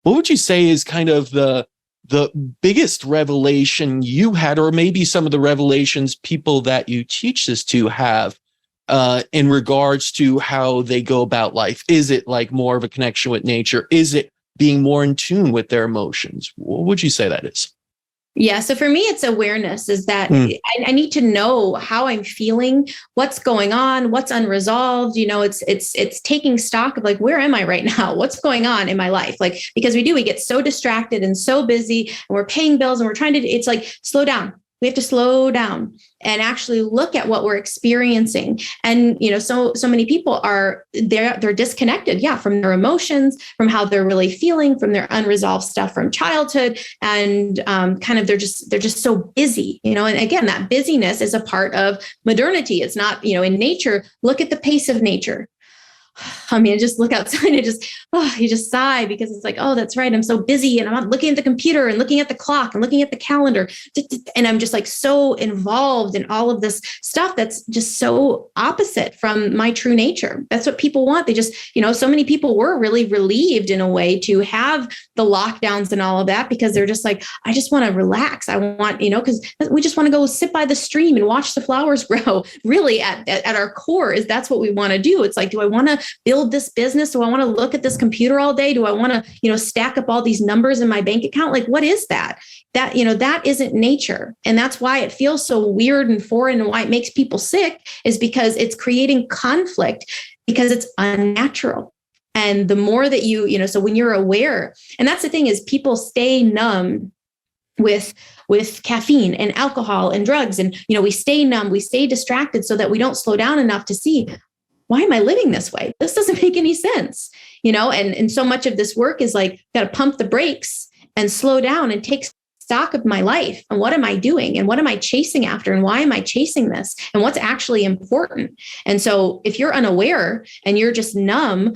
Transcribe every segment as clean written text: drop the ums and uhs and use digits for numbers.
what would you say is kind of the biggest revelation you had, or maybe some of the revelations people that you teach this to have in regards to how they go about life? Is it like more of a connection with nature? Is it being more in tune with their emotions? What would you say that is? Yeah. So for me, it's awareness, is that I need to know how I'm feeling, what's going on, what's unresolved. It's taking stock of like, where am I right now? What's going on in my life? Like, because we get so distracted and so busy and we're paying bills and we're trying to, it's like, slow down. We have to slow down and actually look at what we're experiencing. And, so many people they're disconnected, from their emotions, from how they're really feeling, from their unresolved stuff from childhood. And they're just so busy, and again, that busyness is a part of modernity. It's not, in nature, look at the pace of nature. I mean, just look outside and you just sigh, because it's like, oh, that's right. I'm so busy and I'm not looking at the computer and looking at the clock and looking at the calendar. And I'm just like so involved in all of this stuff that's just so opposite from my true nature. That's what people want. They just, so many people were really relieved in a way to have the lockdowns and all of that, because they're just like, I just want to relax. I want, because we just want to go sit by the stream and watch the flowers grow. Really at our core that's what we want to do. It's like, do I want to build this business? Do I want to look at this computer all day? Do I want to, stack up all these numbers in my bank account? Like, what is that? That isn't nature. And that's why it feels so weird and foreign, and why it makes people sick, is because it's creating conflict, because it's unnatural. And the more that so when you're aware, and that's the thing, is people stay numb with caffeine and alcohol and drugs. And, we stay numb, we stay distracted, so that we don't slow down enough to see, why am I living this way? This doesn't make any sense, and so much of this work is like, got to pump the brakes and slow down and take stock of my life. And what am I doing? And what am I chasing after? And why am I chasing this? And what's actually important? And so if you're unaware and you're just numb,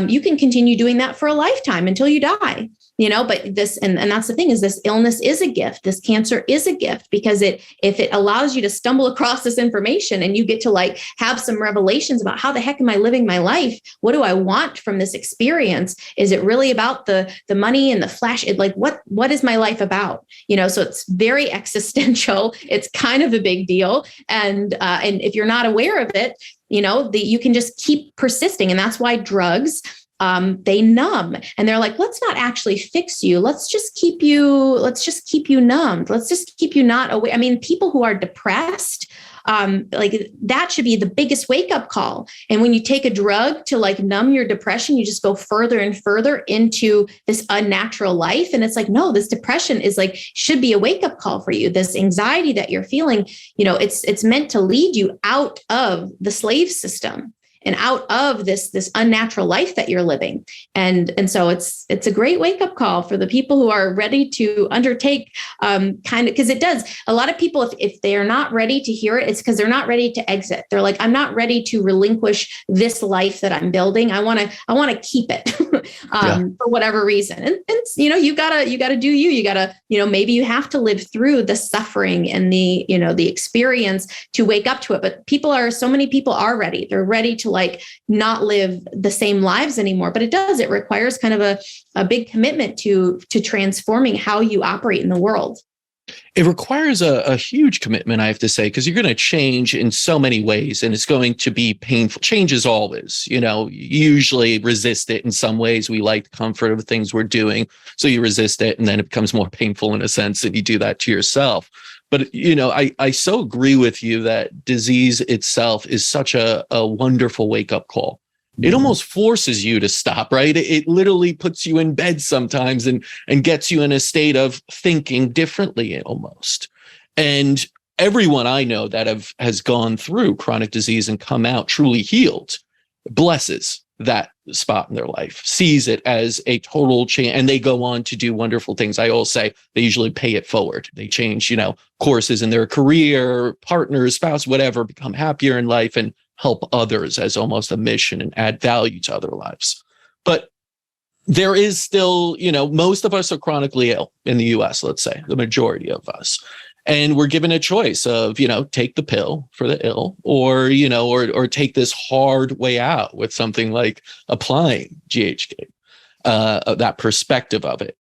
you can continue doing that for a lifetime until you die. But this, and that's the thing, is this illness is a gift. This cancer is a gift, because if it allows you to stumble across this information and you get to like have some revelations about, how the heck am I living my life? What do I want from this experience? Is it really about the money and the flash? What is my life about? So it's very existential. It's kind of a big deal. And if you're not aware of it, you can just keep persisting. And that's why drugs, they numb, and they're like, let's not actually fix you. Let's just keep you numbed. Let's just keep you not aware. I mean, people who are depressed, like that should be the biggest wake up call. And when you take a drug to like numb your depression, you just go further and further into this unnatural life. And it's like, no, this depression is like, should be a wake up call for you. This anxiety that you're feeling, it's meant to lead you out of the slave system and out of this unnatural life that you're living. And so it's a great wake-up call for the people who are ready to undertake because it does. A lot of people, if they're not ready to hear it, it's because they're not ready to exit. They're like, I'm not ready to relinquish this life that I'm building. I want to keep it for whatever reason. And you gotta do you. You gotta, maybe you have to live through the suffering and the experience to wake up to it. But so many people are ready. They're ready to like not live the same lives anymore. But it requires kind of a big commitment to transforming how you operate in the world. It requires a huge commitment, I have to say, because you're going to change in so many ways, and it's going to be painful. Change is always, you usually resist it in some ways. We like the comfort of the things we're doing, so you resist it, and then it becomes more painful in a sense, and you do that to yourself. But, I so agree with you that disease itself is such a wonderful wake-up call. It almost forces you to stop, right? It literally puts you in bed sometimes and gets you in a state of thinking differently almost. And everyone I know that has gone through chronic disease and come out truly healed blesses that spot in their life, sees it as a total change, and they go on to do wonderful things. I always say they usually pay it forward. They change, courses in their career, partners, spouse, whatever, become happier in life and help others as almost a mission and add value to other lives. But there is still, most of us are chronically ill in the US, let's say, the majority of us. And we're given a choice of, take the pill for the ill or take this hard way out with something like applying GHK. that perspective of it.